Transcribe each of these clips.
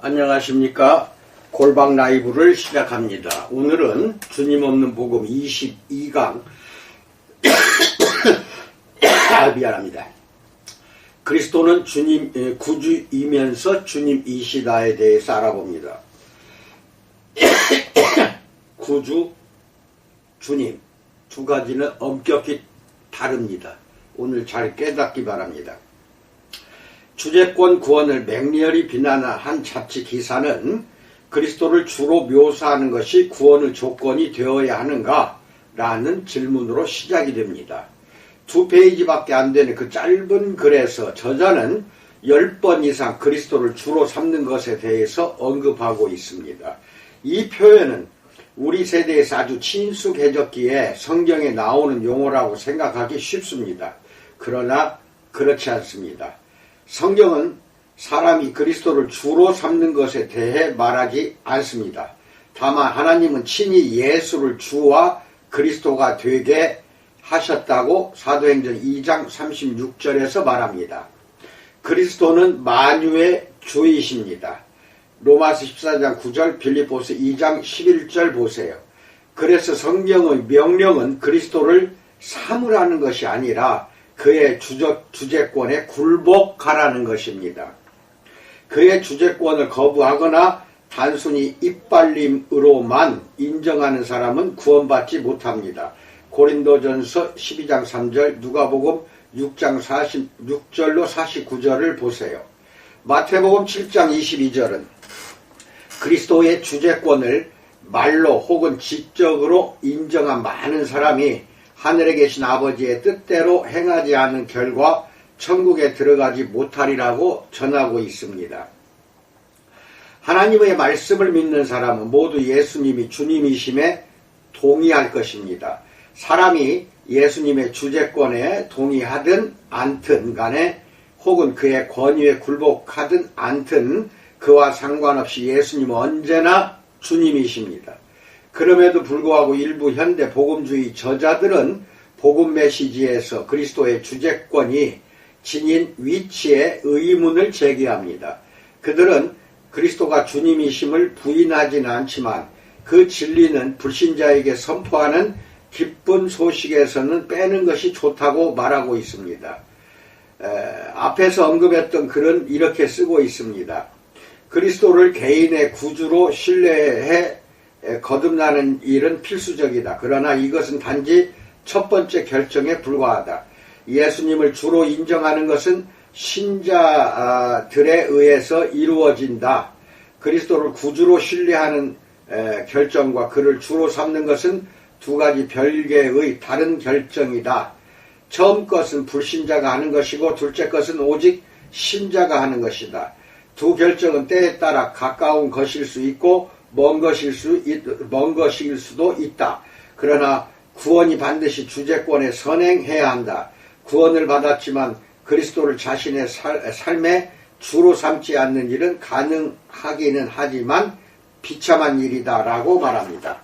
안녕하십니까. 골방 라이브를 시작합니다. 오늘은 주님 없는 복음 22강 미안합니다. 그리스도는 주님 구주이면서 주님이시다에 대해서 알아봅니다. 구주, 주님 두 가지는 엄격히 다릅니다. 오늘 잘 깨닫기 바랍니다. 주제권 구원을 맹렬히 비난한 한 잡지 기사는 그리스도를 주로 묘사하는 것이 구원의 조건이 되어야 하는가? 라는 질문으로 시작이 됩니다. 2페이지밖에 안 되는 그 짧은 글에서 저자는 10번 이상 그리스도를 주로 삼는 것에 대해서 언급하고 있습니다. 이 표현은 우리 세대에서 아주 친숙해졌기에 성경에 나오는 용어라고 생각하기 쉽습니다. 그러나 그렇지 않습니다. 성경은 사람이 그리스도를 주로 삼는 것에 대해 말하지 않습니다. 다만 하나님은 친히 예수를 주와 그리스도가 되게 하셨다고 사도행전 2장 36절에서 말합니다. 그리스도는 만유의 주이십니다. 로마서 14장 9절, 빌립보서 2장 11절 보세요. 그래서 성경의 명령은 그리스도를 삼으라는 것이 아니라 그의 주제권에 굴복하라는 것입니다. 그의 주제권을 거부하거나 단순히 입발림으로만 인정하는 사람은 구원받지 못합니다. 고린도전서 12장 3절, 누가복음 6장 46절로 49절을 보세요. 마태복음 7장 22절은 그리스도의 주제권을 말로 혹은 지적으로 인정한 많은 사람이 하늘에 계신 아버지의 뜻대로 행하지 않은 결과 천국에 들어가지 못하리라고 전하고 있습니다. 하나님의 말씀을 믿는 사람은 모두 예수님이 주님이심에 동의할 것입니다. 사람이 예수님의 주제권에 동의하든 않든 간에 혹은 그의 권위에 굴복하든 않든 그와 상관없이 예수님은 언제나 주님이십니다. 그럼에도 불구하고 일부 현대 복음주의 저자들은 복음 메시지에서 그리스도의 주제권이 지닌 위치에 의문을 제기합니다. 그들은 그리스도가 주님이심을 부인하지는 않지만 그 진리는 불신자에게 선포하는 기쁜 소식에서는 빼는 것이 좋다고 말하고 있습니다. 앞에서 언급했던 글은 이렇게 쓰고 있습니다. 그리스도를 개인의 구주로 신뢰해 거듭나는 일은 필수적이다. 그러나 이것은 단지 첫 번째 결정에 불과하다. 예수님을 주로 인정하는 것은 신자들에 의해서 이루어진다. 그리스도를 구주로 신뢰하는 결정과 그를 주로 삼는 것은 두 가지 별개의 다른 결정이다. 처음 것은 불신자가 하는 것이고 둘째 것은 오직 신자가 하는 것이다. 두 결정은 때에 따라 가까운 것일 수 있고 먼 것일 수도 있다. 그러나 구원이 반드시 주제권에 선행해야 한다. 구원을 받았지만 그리스도를 자신의 삶에 주로 삼지 않는 일은 가능하기는 하지만 비참한 일이다 라고 말합니다.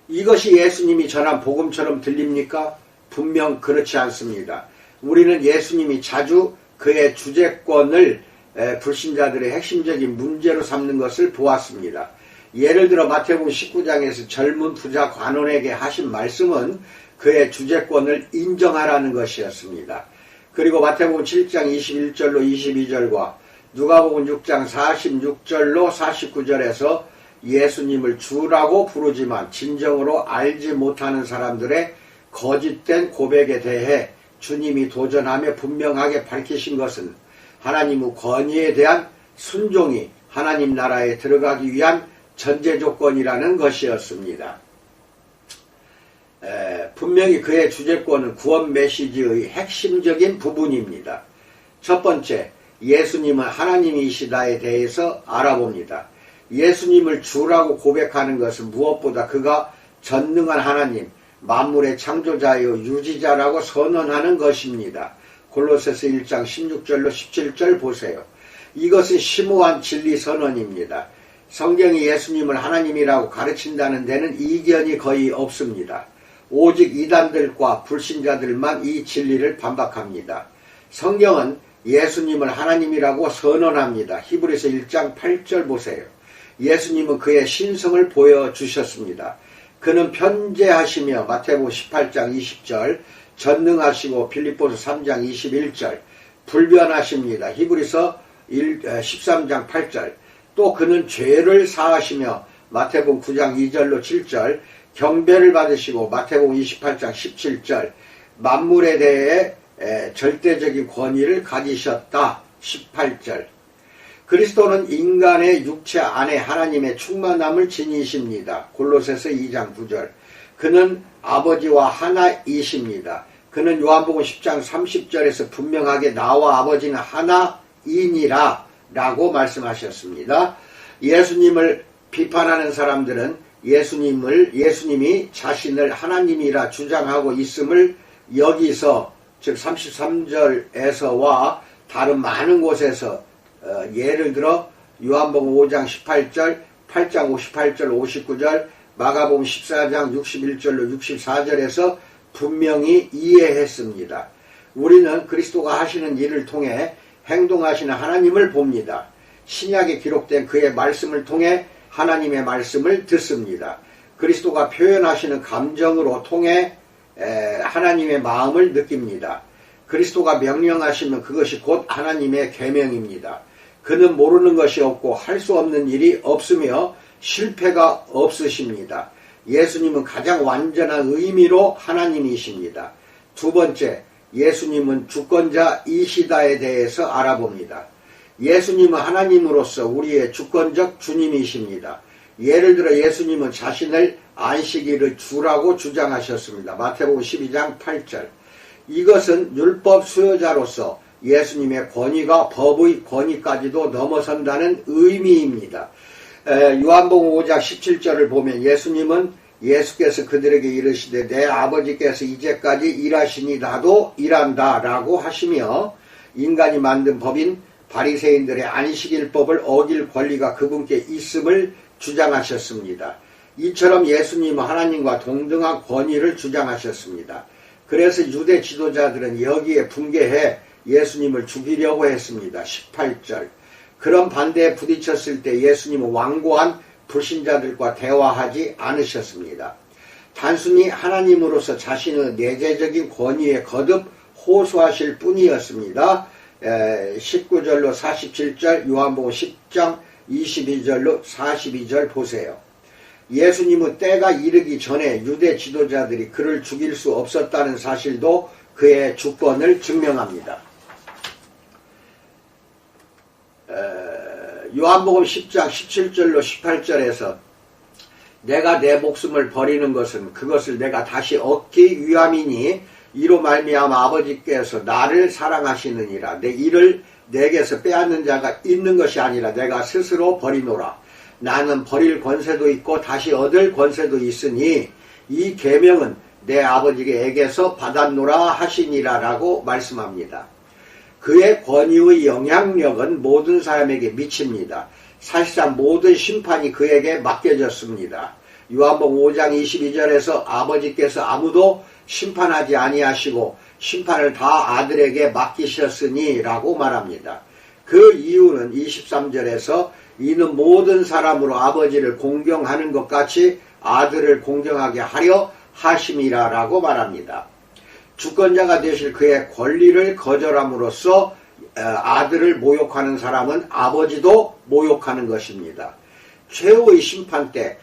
이것이 예수님이 전한 복음처럼 들립니까? 분명 그렇지 않습니다. 우리는 예수님이 자주 그의 주제권을 불신자들의 핵심적인 문제로 삼는 것을 보았습니다. 예를 들어 마태복음 19장에서 젊은 부자 관원에게 하신 말씀은 그의 주제권을 인정하라는 것이었습니다. 그리고 마태복음 7장 21절로 22절과 누가복음 6장 46절로 49절에서 예수님을 주라고 부르지만 진정으로 알지 못하는 사람들의 거짓된 고백에 대해 주님이 도전하며 분명하게 밝히신 것은 하나님의 권위에 대한 순종이 하나님 나라에 들어가기 위한 전제 조건이라는 것이었습니다. 분명히 그의 주제권은 구원 메시지의 핵심적인 부분입니다. 첫 번째, 예수님은 하나님이시다에 대해서 알아봅니다. 예수님을 주라고 고백하는 것은 무엇보다 그가 전능한 하나님, 만물의 창조자요 유지자라고 선언하는 것입니다. 골로새서 1장 16절로 17절 보세요. 이것은 심오한 진리 선언입니다. 성경이 예수님을 하나님이라고 가르친다는 데는 이견이 거의 없습니다. 오직 이단들과 불신자들만 이 진리를 반박합니다. 성경은 예수님을 하나님이라고 선언합니다. 히브리서 1장 8절 보세요. 예수님은 그의 신성을 보여주셨습니다. 그는 편재하시며 마태복음 18장 20절, 전능하시고 빌립보서 3장 21절, 불변하십니다. 히브리서 13장 8절, 또 그는 죄를 사하시며 마태복음 9장 2절로 7절, 경배를 받으시고 마태복음 28장 17절, 만물에 대해 절대적인 권위를 가지셨다. 18절. 그리스도는 인간의 육체 안에 하나님의 충만함을 지니십니다. 골로새서 2장 9절. 그는 아버지와 하나이십니다. 그는 요한복음 10장 30절에서 분명하게 나와 아버지는 하나이니라 라고 말씀하셨습니다. 예수님을 비판하는 사람들은 예수님이 자신을 하나님이라 주장하고 있음을 여기서 즉 33절에서와 다른 많은 곳에서 예를 들어 요한복음 5장 18절, 8장 58절, 59절, 마가복음 14장 61절로 64절에서 분명히 이해했습니다. 우리는 그리스도가 하시는 일을 통해 행동하시는 하나님을 봅니다. 신약에 기록된 그의 말씀을 통해 하나님의 말씀을 듣습니다. 그리스도가 표현하시는 감정으로 통해 하나님의 마음을 느낍니다. 그리스도가 명령하시면 그것이 곧 하나님의 계명입니다. 그는 모르는 것이 없고 할 수 없는 일이 없으며 실패가 없으십니다. 예수님은 가장 완전한 의미로 하나님이십니다. 두 번째, 예수님은 주권자이시다에 대해서 알아봅니다. 예수님은 하나님으로서 우리의 주권적 주님이십니다. 예를 들어 예수님은 자신을 안식일을 주라고 주장하셨습니다. 마태복음 12장 8절. 이것은 율법 수여자로서 예수님의 권위가 법의 권위까지도 넘어선다는 의미입니다. 요한복음 5장 17절을 보면 예수께서 그들에게 이르시되 내 아버지께서 이제까지 일하시니 나도 일한다 라고 하시며 인간이 만든 법인 바리새인들의 안식일법을 어길 권리가 그분께 있음을 주장하셨습니다. 이처럼 예수님은 하나님과 동등한 권위를 주장하셨습니다. 그래서 유대 지도자들은 여기에 분개해 예수님을 죽이려고 했습니다. 18절. 그런 반대에 부딪혔을 때 예수님은 완고한 불신자들과 대화하지 않으셨습니다. 단순히 하나님으로서 자신의 내재적인 권위에 거듭 호소하실 뿐이었습니다. 19절로 47절, 요한복음 10장 22절로 42절 보세요. 예수님은 때가 이르기 전에 유대 지도자들이 그를 죽일 수 없었다는 사실도 그의 주권을 증명합니다. 요한복음 10장 17절로 18절에서 내가 내 목숨을 버리는 것은 그것을 내가 다시 얻기 위함이니 이로 말미암아 아버지께서 나를 사랑하시느니라. 내 이를 내게서 빼앗는 자가 있는 것이 아니라 내가 스스로 버리노라. 나는 버릴 권세도 있고 다시 얻을 권세도 있으니 이 계명은 내 아버지에게서 받았노라 하시니라 라고 말씀합니다. 그의 권위의 영향력은 모든 사람에게 미칩니다. 사실상 모든 심판이 그에게 맡겨졌습니다. 요한복음 5장 22절에서 아버지께서 아무도 심판하지 아니하시고 심판을 다 아들에게 맡기셨으니 라고 말합니다. 그 이유는 23절에서 이는 모든 사람으로 아버지를 공경하는 것 같이 아들을 공경하게 하려 하심이라 라고 말합니다. 주권자가 되실 그의 권리를 거절함으로써 아들을 모욕하는 사람은 아버지도 모욕하는 것입니다. 최후의 심판 때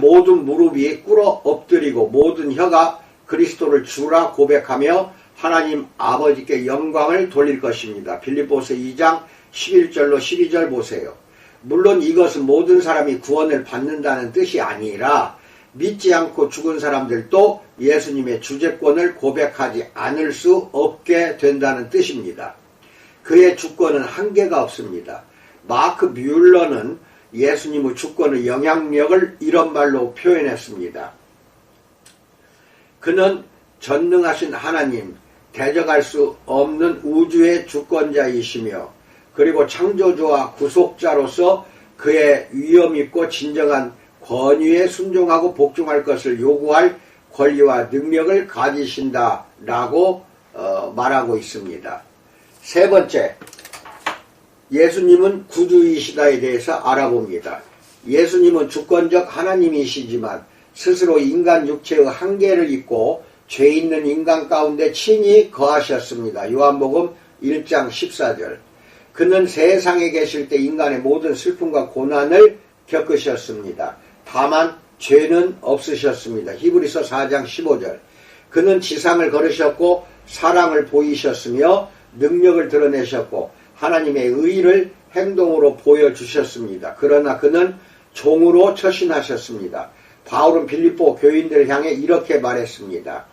모든 무릎이 꿇어 엎드리고 모든 혀가 그리스도를 주라 고백하며 하나님 아버지께 영광을 돌릴 것입니다. 빌립보서 2장 11절로 12절 보세요. 물론 이것은 모든 사람이 구원을 받는다는 뜻이 아니라 믿지 않고 죽은 사람들도 예수님의 주재권을 고백하지 않을 수 없게 된다는 뜻입니다. 그의 주권은 한계가 없습니다. 마크 뮬러는 예수님의 주권의 영향력을 이런 말로 표현했습니다. 그는 전능하신 하나님, 대적할 수 없는 우주의 주권자이시며 그리고 창조주와 구속자로서 그의 위엄있고 진정한 권위에 순종하고 복종할 것을 요구할 권리와 능력을 가지신다라고 말하고 있습니다. 세 번째, 예수님은 구주이시다에 대해서 알아봅니다. 예수님은 주권적 하나님이시지만 스스로 인간 육체의 한계를 잊고 죄 있는 인간 가운데 친히 거하셨습니다. 요한복음 1장 14절. 그는 세상에 계실 때 인간의 모든 슬픔과 고난을 겪으셨습니다. 다만 죄는 없으셨습니다. 히브리서 4장 15절. 그는 지상을 걸으셨고 사랑을 보이셨으며 능력을 드러내셨고 하나님의 의의를 행동으로 보여주셨습니다. 그러나 그는 종으로 처신하셨습니다. 바울은 빌립보 교인들을 향해 이렇게 말했습니다.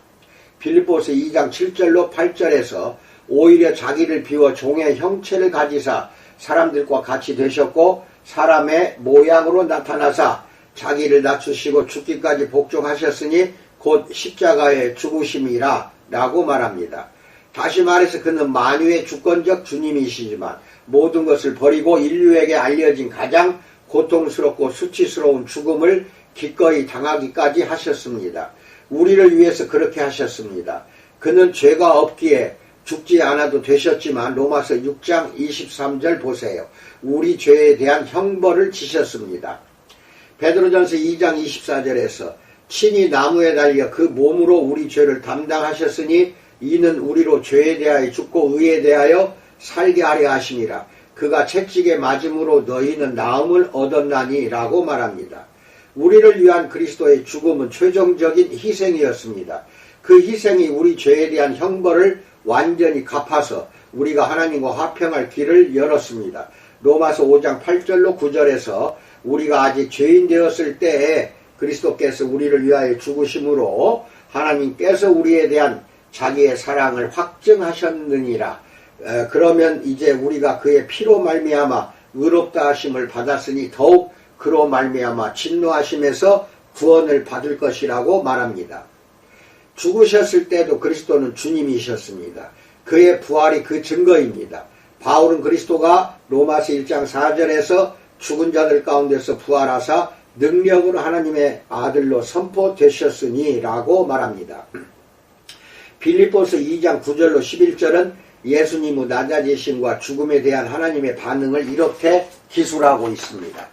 빌립보서 2장 7절로 8절에서 오히려 자기를 비워 종의 형체를 가지사 사람들과 같이 되셨고 사람의 모양으로 나타나사 자기를 낮추시고 죽기까지 복종하셨으니 곧 십자가의 죽으심이라 라고 말합니다. 다시 말해서 그는 만유의 주권적 주님이시지만 모든 것을 버리고 인류에게 알려진 가장 고통스럽고 수치스러운 죽음을 기꺼이 당하기까지 하셨습니다. 우리를 위해서 그렇게 하셨습니다. 그는 죄가 없기에 죽지 않아도 되셨지만 로마서 6장 23절 보세요. 우리 죄에 대한 형벌을 지셨습니다. 베드로전서 2장 24절에서 친히 나무에 달려 그 몸으로 우리 죄를 담당하셨으니 이는 우리로 죄에 대하여 죽고 의에 대하여 살게 하려 하심이라. 그가 채찍에 맞음으로 너희는 나음을 얻었나니 라고 말합니다. 우리를 위한 그리스도의 죽음은 최종적인 희생이었습니다. 그 희생이 우리 죄에 대한 형벌을 완전히 갚아서 우리가 하나님과 화평할 길을 열었습니다. 로마서 5장 8절로 9절에서 우리가 아직 죄인 되었을 때에 그리스도께서 우리를 위하여 죽으심으로 하나님께서 우리에 대한 자기의 사랑을 확증하셨느니라. 그러면 이제 우리가 그의 피로 말미암아 의롭다 하심을 받았으니 더욱 그로 말미암아 진노하심에서 구원을 받을 것이라고 말합니다. 죽으셨을 때도 그리스도는 주님이셨습니다. 그의 부활이 그 증거입니다. 바울은 그리스도가 로마서 1장 4절에서 죽은 자들 가운데서 부활하사 능력으로 하나님의 아들로 선포되셨으니 라고 말합니다. 빌립보서 2장 9절로 11절은 예수님의 낮아지심과 죽음에 대한 하나님의 반응을 이렇게 기술하고 있습니다.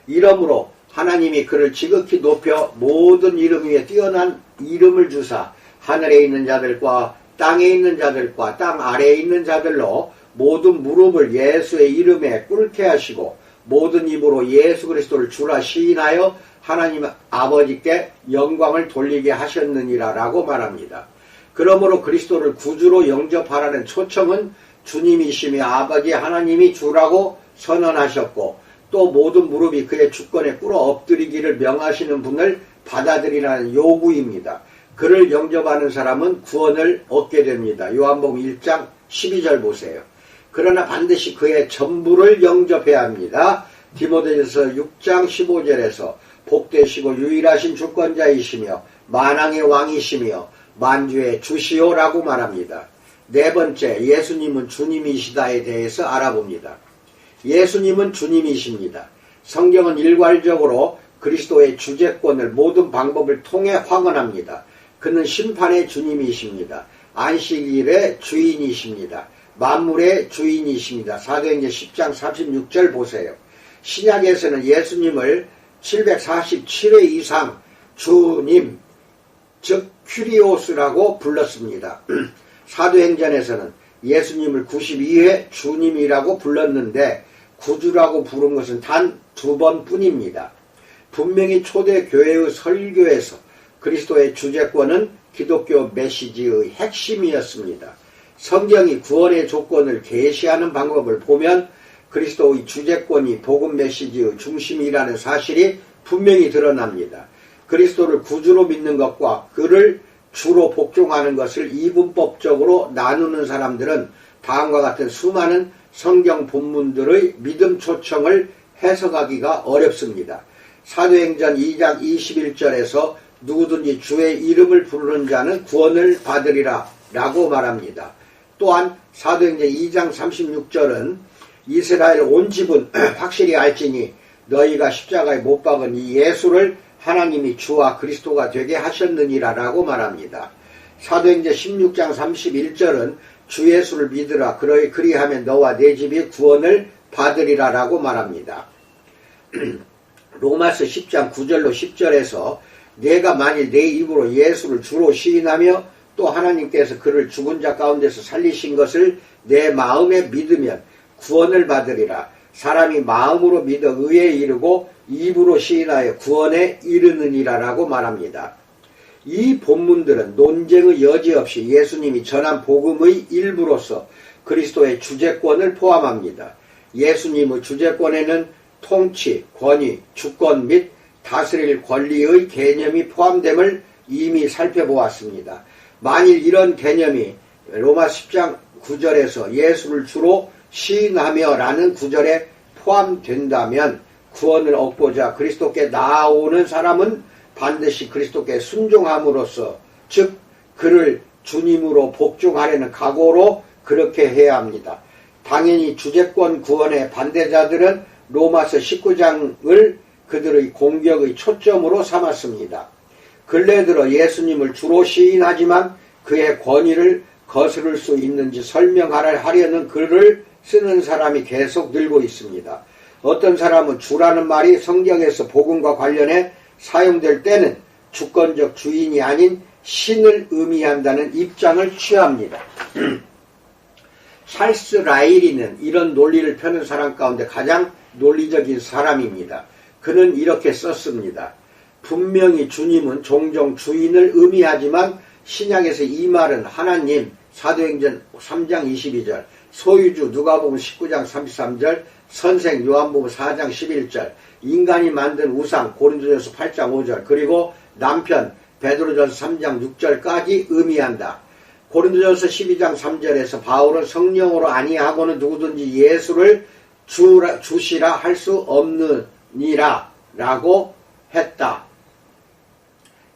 이러므로 하나님이 그를 지극히 높여 모든 이름 위에 뛰어난 이름을 주사 하늘에 있는 자들과 땅에 있는 자들과 땅 아래에 있는 자들로 모든 무릎을 예수의 이름에 꿇게 하시고 모든 입으로 예수 그리스도를 주라 시인하여 하나님 아버지께 영광을 돌리게 하셨느니라 라고 말합니다. 그러므로 그리스도를 구주로 영접하라는 초청은 주님이시며 아버지 하나님이 주라고 선언하셨고 또 모든 무릎이 그의 주권에 꿇어 엎드리기를 명하시는 분을 받아들이라는 요구입니다. 그를 영접하는 사람은 구원을 얻게 됩니다. 요한복음 1장 12절 보세요. 그러나 반드시 그의 전부를 영접해야 합니다. 디모데전서 6장 15절에서 복되시고 유일하신 주권자이시며 만왕의 왕이시며 만주의 주시오라고 말합니다. 네 번째, 예수님은 주님이시다에 대해서 알아봅니다. 예수님은 주님이십니다. 성경은 일괄적으로 그리스도의 주재권을 모든 방법을 통해 확언합니다. 그는 심판의 주님이십니다. 안식일의 주인이십니다. 만물의 주인이십니다. 사도행전 10장 36절 보세요. 신약에서는 예수님을 747회 이상 주님, 즉 큐리오스라고 불렀습니다. 사도행전에서는 예수님을 92회 주님이라고 불렀는데 구주라고 부른 것은 단 2번 뿐입니다. 분명히 초대 교회의 설교에서 그리스도의 주재권은 기독교 메시지의 핵심이었습니다. 성경이 구원의 조건을 계시하는 방법을 보면 그리스도의 주재권이 복음 메시지의 중심이라는 사실이 분명히 드러납니다. 그리스도를 구주로 믿는 것과 그를 주로 복종하는 것을 이분법적으로 나누는 사람들은 다음과 같은 수많은 성경 본문들의 믿음 초청을 해석하기가 어렵습니다. 사도행전 2장 21절에서 누구든지 주의 이름을 부르는 자는 구원을 받으리라 라고 말합니다. 또한 사도행전 2장 36절은 이스라엘 온 집은 확실히 알지니 너희가 십자가에 못 박은 이 예수를 하나님이 주와 그리스도가 되게 하셨느니라 라고 말합니다. 사도행전 16장 31절은 주 예수를 믿으라. 그리하면 너와 내 집이 구원을 받으리라 라고 말합니다. 로마서 10장 9절로 10절에서 내가 만일 내 입으로 예수를 주로 시인하며 또 하나님께서 그를 죽은 자 가운데서 살리신 것을 내 마음에 믿으면 구원을 받으리라. 사람이 마음으로 믿어 의에 이르고 입으로 시인하여 구원에 이르느니라 라고 말합니다. 이 본문들은 논쟁의 여지 없이 예수님이 전한 복음의 일부로서 그리스도의 주재권을 포함합니다. 예수님의 주재권에는 통치, 권위, 주권 및 다스릴 권리의 개념이 포함됨을 이미 살펴보았습니다. 만일 이런 개념이 로마 10장 9절에서 예수를 주로 시인하며 라는 구절에 포함된다면 구원을 얻고자 그리스도께 나아오는 사람은 반드시 그리스도께 순종함으로써 즉 그를 주님으로 복종하려는 각오로 그렇게 해야 합니다. 당연히 주재권 구원의 반대자들은 로마서 19장을 그들의 공격의 초점으로 삼았습니다. 근래 들어 예수님을 주로 시인하지만 그의 권위를 거스를 수 있는지 설명하려는 글을 쓰는 사람이 계속 늘고 있습니다. 어떤 사람은 주라는 말이 성경에서 복음과 관련해 사용될 때는 주권적 주인이 아닌 신을 의미한다는 입장을 취합니다. 찰스 라일리는 이런 논리를 펴는 사람 가운데 가장 논리적인 사람입니다. 그는 이렇게 썼습니다. 분명히 주님은 종종 주인을 의미하지만 신약에서 이 말은 하나님, 사도행전 3장 22절, 소유주 누가복음 19장 33절, 선생 요한복음 4장 11절, 인간이 만든 우상 고린도전서 8장 5절, 그리고 남편 베드로전서 3장 6절까지 의미한다. 고린도전서 12장 3절에서 바울은 성령으로 아니하고는 누구든지 예수를 주시라 할 수 없느니라 라고 했다.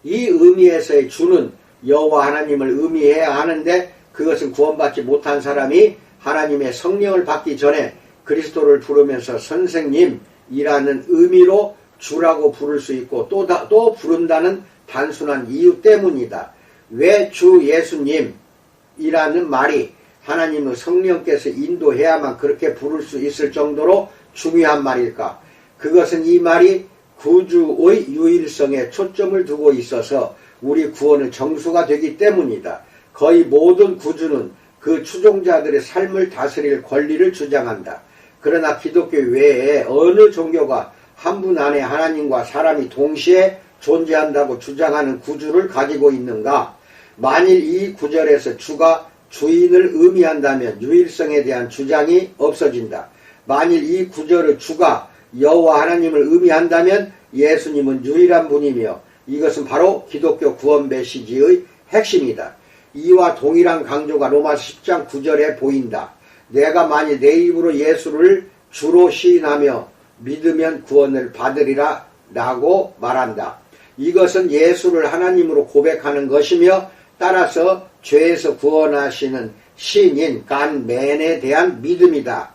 이 의미에서의 주는 여호와 하나님을 의미해야 하는데 그것은 구원받지 못한 사람이 하나님의 성령을 받기 전에 그리스도를 부르면서 선생님이라는 의미로 주라고 부를 수 있고 또 부른다는 단순한 이유 때문이다. 왜 주 예수님이라는 말이 하나님의 성령께서 인도해야만 그렇게 부를 수 있을 정도로 중요한 말일까? 그것은 이 말이 구주의 유일성에 초점을 두고 있어서 우리 구원의 정수가 되기 때문이다. 거의 모든 구주는 그 추종자들의 삶을 다스릴 권리를 주장한다. 그러나 기독교 외에 어느 종교가 한 분 안에 하나님과 사람이 동시에 존재한다고 주장하는 구주를 가지고 있는가? 만일 이 구절에서 주가 주인을 의미한다면 유일성에 대한 주장이 없어진다. 만일 이 구절의 주가 여호와 하나님을 의미한다면 예수님은 유일한 분이며 이것은 바로 기독교 구원 메시지의 핵심이다. 이와 동일한 강조가 로마서 10장 9절에 보인다. 내가 만일 내 입으로 예수를 주로 시인하며 믿으면 구원을 받으리라 라고 말한다. 이것은 예수를 하나님으로 고백하는 것이며 따라서 죄에서 구원하시는 신인 간맨에 대한 믿음이다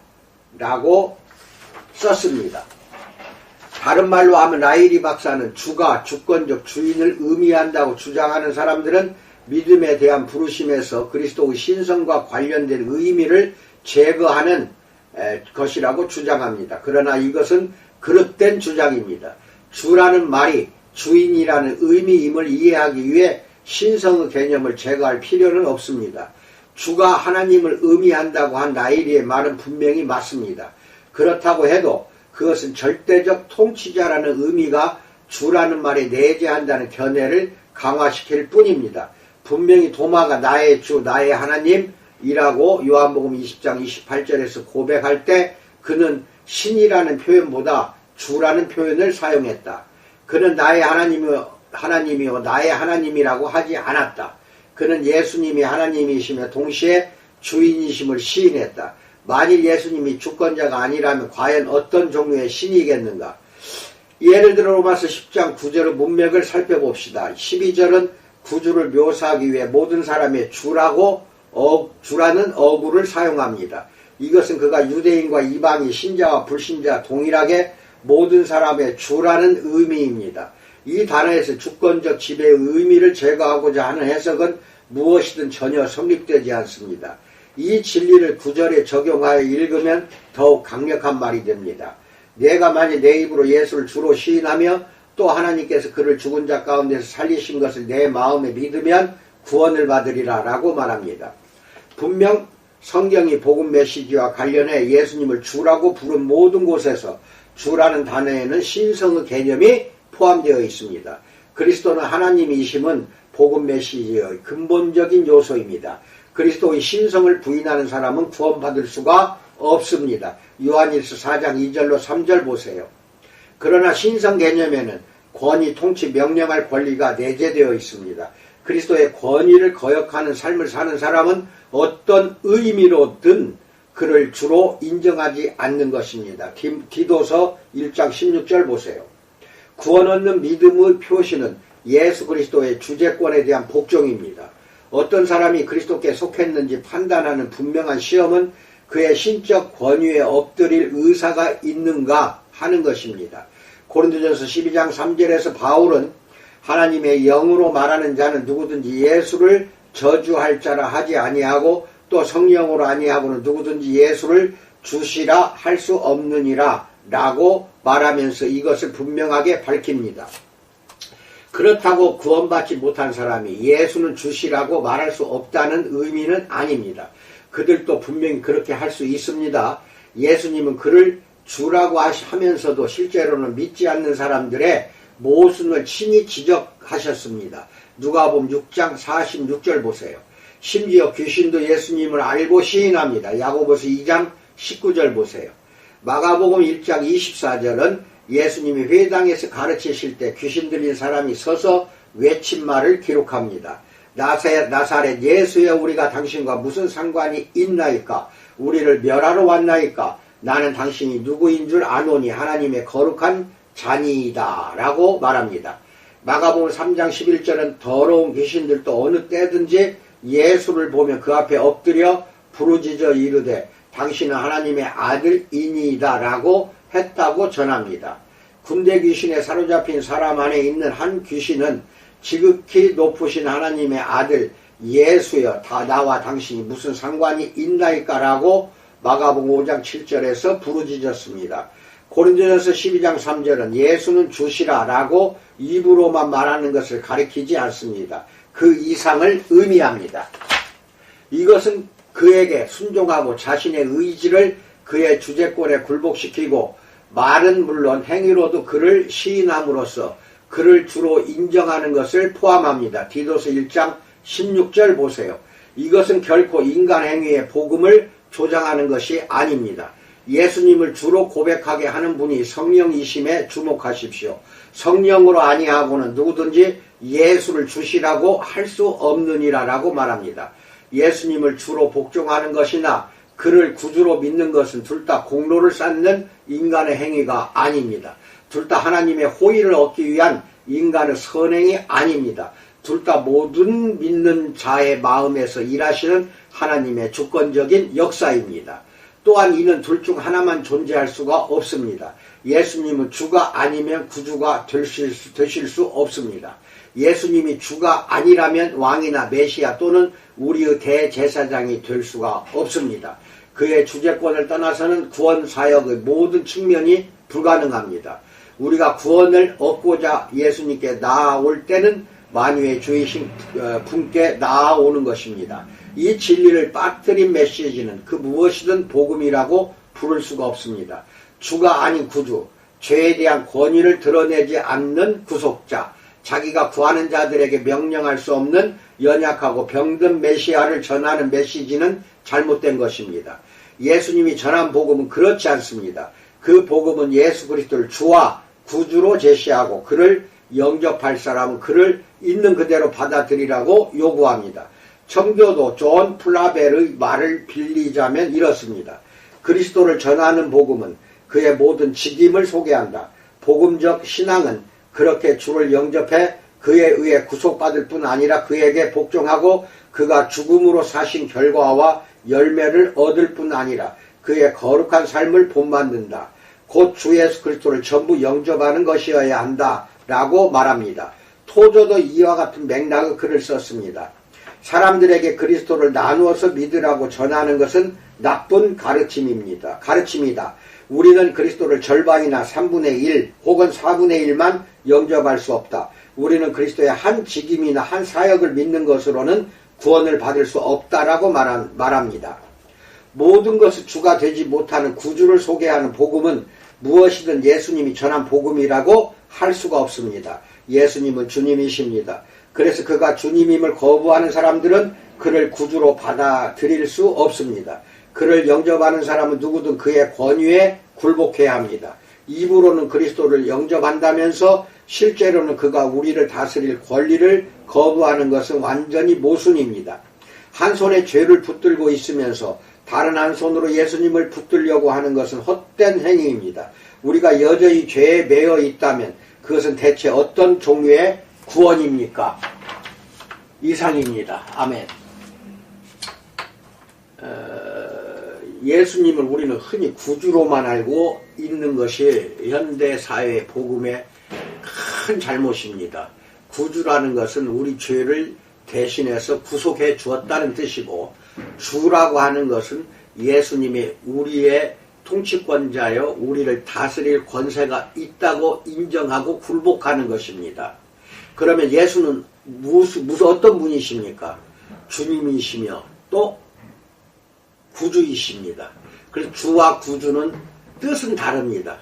라고 썼습니다. 다른 말로 하면 라일리 박사는 주가 주권적 주인을 의미한다고 주장하는 사람들은 믿음에 대한 부르심에서 그리스도의 신성과 관련된 의미를 제거하는 것이라고 주장합니다. 그러나 이것은 그릇된 주장입니다. 주라는 말이 주인이라는 의미임을 이해하기 위해 신성의 개념을 제거할 필요는 없습니다. 주가 하나님을 의미한다고 한 라일리의 말은 분명히 맞습니다. 그렇다고 해도 그것은 절대적 통치자라는 의미가 주라는 말에 내재한다는 견해를 강화시킬 뿐입니다. 분명히 도마가 나의 주, 나의 하나님이라고 요한복음 20장 28절에서 고백할 때 그는 신이라는 표현보다 주라는 표현을 사용했다. 그는 나의 하나님이요 나의 하나님이라고 하지 않았다. 그는 예수님이 하나님이시며 동시에 주인이심을 시인했다. 만일 예수님이 주권자가 아니라면 과연 어떤 종류의 신이겠는가? 예를 들어 로마서 10장 9절의 문맥을 살펴봅시다. 12절은 구주를 묘사하기 위해 모든 사람의 주라는 어구를 사용합니다. 이것은 그가 유대인과 이방인, 신자와 불신자 동일하게 모든 사람의 주라는 의미입니다. 이 단어에서 주권적 지배의 의미를 제거하고자 하는 해석은 무엇이든 전혀 성립되지 않습니다. 이 진리를 구절에 적용하여 읽으면 더욱 강력한 말이 됩니다. 내가 만일 내 입으로 예수를 주로 시인하며 또 하나님께서 그를 죽은 자 가운데서 살리신 것을 내 마음에 믿으면 구원을 받으리라 라고 말합니다. 분명 성경이 복음 메시지와 관련해 예수님을 주라고 부른 모든 곳에서 주라는 단어에는 신성의 개념이 포함되어 있습니다. 그리스도는 하나님이심은 복음 메시지의 근본적인 요소입니다. 그리스도의 신성을 부인하는 사람은 구원받을 수가 없습니다. 요한일서 4장 2절로 3절 보세요. 그러나 신성 개념에는 권위, 통치, 명령할 권리가 내재되어 있습니다. 그리스도의 권위를 거역하는 삶을 사는 사람은 어떤 의미로든 그를 주로 인정하지 않는 것입니다. 디도서 1장 16절 보세요. 구원 얻는 믿음의 표시는 예수 그리스도의 주재권에 대한 복종입니다. 어떤 사람이 그리스도께 속했는지 판단하는 분명한 시험은 그의 신적 권위에 엎드릴 의사가 있는가 하는 것입니다. 고린도전서 12장 3절에서 바울은 하나님의 영으로 말하는 자는 누구든지 예수를 저주할 자라 하지 아니하고 또 성령으로 아니하고는 누구든지 예수를 주시라 할 수 없느니라 라고 말하면서 이것을 분명하게 밝힙니다. 그렇다고 구원받지 못한 사람이 예수는 주시라고 말할 수 없다는 의미는 아닙니다. 그들도 분명히 그렇게 할 수 있습니다. 예수님은 그를 주라고 하면서도 실제로는 믿지 않는 사람들의 모순을 친히 지적하셨습니다. 누가복음 6장 46절 보세요. 심지어 귀신도 예수님을 알고 시인합니다. 야고보서 2장 19절 보세요. 마가복음 1장 24절은 예수님이 회당에서 가르치실 때 귀신 들린 사람이 서서 외친 말을 기록합니다. 나사렛 예수여 우리가 당신과 무슨 상관이 있나이까? 우리를 멸하러 왔나이까? 나는 당신이 누구인 줄 아노니 하나님의 거룩한 자니이다 라고 말합니다. 마가복음 3장 11절은 더러운 귀신들도 어느 때든지 예수를 보며 그 앞에 엎드려 부르짖어 이르되 당신은 하나님의 아들이니이다 라고 했다고 전합니다. 군대 귀신에 사로잡힌 사람 안에 있는 한 귀신은 지극히 높으신 하나님의 아들 예수여 다 나와 당신이 무슨 상관이 있나이까 라고 마가복음 5장 7절에서 부르짖었습니다. 고린도전서 12장 3절은 예수는 주시라 라고 입으로만 말하는 것을 가리키지 않습니다. 그 이상을 의미합니다. 이것은 그에게 순종하고 자신의 의지를 그의 주재권에 굴복시키고 말은 물론 행위로도 그를 시인함으로써 그를 주로 인정하는 것을 포함합니다. 디도서 1장 16절 보세요. 이것은 결코 인간 행위의 복음을 조장하는 것이 아닙니다. 예수님을 주로 고백하게 하는 분이 성령이심에 주목하십시오. 성령으로 아니하고는 누구든지 예수를 주시라고 할 수 없느니라 라고 말합니다. 예수님을 주로 복종하는 것이나 그를 구주로 믿는 것은 둘 다 공로를 쌓는 인간의 행위가 아닙니다. 둘 다 하나님의 호의를 얻기 위한 인간의 선행이 아닙니다. 둘 다 모든 믿는 자의 마음에서 일하시는 하나님의 주권적인 역사입니다. 또한 이는 둘 중 하나만 존재할 수가 없습니다. 예수님은 주가 아니면 구주가 되실 수 없습니다. 예수님이 주가 아니라면 왕이나 메시아 또는 우리의 대제사장이 될 수가 없습니다. 그의 주재권을 떠나서는 구원 사역의 모든 측면이 불가능합니다. 우리가 구원을 얻고자 예수님께 나아올 때는 만유의 주이신 분께 나아오는 것입니다. 이 진리를 빠뜨린 메시지는 그 무엇이든 복음이라고 부를 수가 없습니다. 주가 아닌 구주, 죄에 대한 권위를 드러내지 않는 구속자, 자기가 구하는 자들에게 명령할 수 없는 연약하고 병든 메시아를 전하는 메시지는 잘못된 것입니다. 예수님이 전한 복음은 그렇지 않습니다. 그 복음은 예수 그리스도를 주와 구주로 제시하고 그를 영접할 사람은 그를 있는 그대로 받아들이라고 요구합니다. 청교도 존 플라벨의 말을 빌리자면 이렇습니다. 그리스도를 전하는 복음은 그의 모든 직임을 소개한다. 복음적 신앙은 그렇게 주를 영접해 그에 의해 구속받을 뿐 아니라 그에게 복종하고 그가 죽음으로 사신 결과와 열매를 얻을 뿐 아니라 그의 거룩한 삶을 본받는다. 곧 주 예수 그리스도를 전부 영접하는 것이어야 한다 라고 말합니다. 토저도 이와 같은 맥락의 글을 썼습니다. 사람들에게 그리스도를 나누어서 믿으라고 전하는 것은 나쁜 가르침이다. 우리는 그리스도를 절반이나 3분의 1 혹은 4분의 1만 영접할 수 없다. 우리는 그리스도의 한 직임이나 한 사역을 믿는 것으로는 구원을 받을 수 없다라고 말합니다. 모든 것이 주가 되지 못하는 구주를 소개하는 복음은 무엇이든 예수님이 전한 복음이라고 할 수가 없습니다. 예수님은 주님이십니다. 그래서 그가 주님임을 거부하는 사람들은 그를 구주로 받아들일 수 없습니다. 그를 영접하는 사람은 누구든 그의 권위에 굴복해야 합니다. 입으로는 그리스도를 영접한다면서 실제로는 그가 우리를 다스릴 권리를 거부하는 것은 완전히 모순입니다. 한 손에 죄를 붙들고 있으면서 다른 한 손으로 예수님을 붙들려고 하는 것은 헛된 행위입니다. 우리가 여전히 죄에 매여 있다면 그것은 대체 어떤 종류의 구원입니까? 이상입니다. 아멘. 예수님을 우리는 흔히 구주로만 알고 있는 것이 현대사회 복음의 큰 잘못입니다. 구주라는 것은 우리 죄를 대신해서 구속해 주었다는 뜻이고, 주라고 하는 것은 예수님이 우리의 통치권자여 우리를 다스릴 권세가 있다고 인정하고 굴복하는 것입니다. 그러면 예수는 어떤 분이십니까? 주님이시며 또 구주이십니다. 그래서 주와 구주는 뜻은 다릅니다.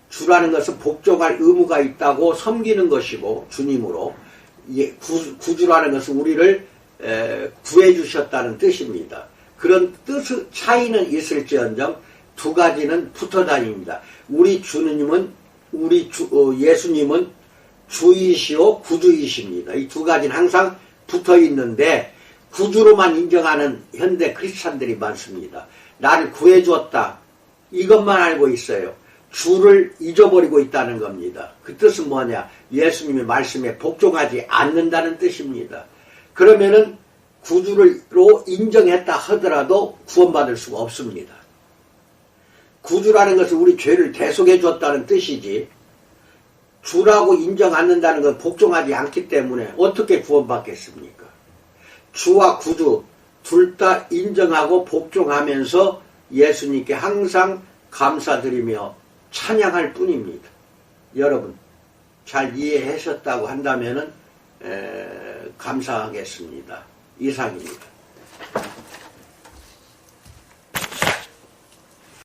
주라는 것은 복종할 의무가 있다고 섬기는 것이고 주님으로, 구주라는 것은 우리를 구해주셨다는 뜻입니다. 그런 뜻의 차이는 있을지언정 두 가지는 붙어 다닙니다. 우리 주님은 예수님은 주이시오 구주이십니다. 이 두 가지는 항상 붙어 있는데 구주로만 인정하는 현대 크리스찬들이 많습니다. 나를 구해주었다, 이것만 알고 있어요. 주를 잊어버리고 있다는 겁니다. 그 뜻은 뭐냐? 예수님의 말씀에 복종하지 않는다는 뜻입니다. 그러면은 구주로 인정했다 하더라도 구원받을 수가 없습니다. 구주라는 것은 우리 죄를 대속해 줬다는 뜻이지, 주라고 인정 않는다는 건 복종하지 않기 때문에 어떻게 구원받겠습니까? 주와 구주 둘 다 인정하고 복종하면서 예수님께 항상 감사드리며 찬양할 뿐입니다. 여러분 잘 이해하셨다고 한다면은 감사하겠습니다. 이상입니다.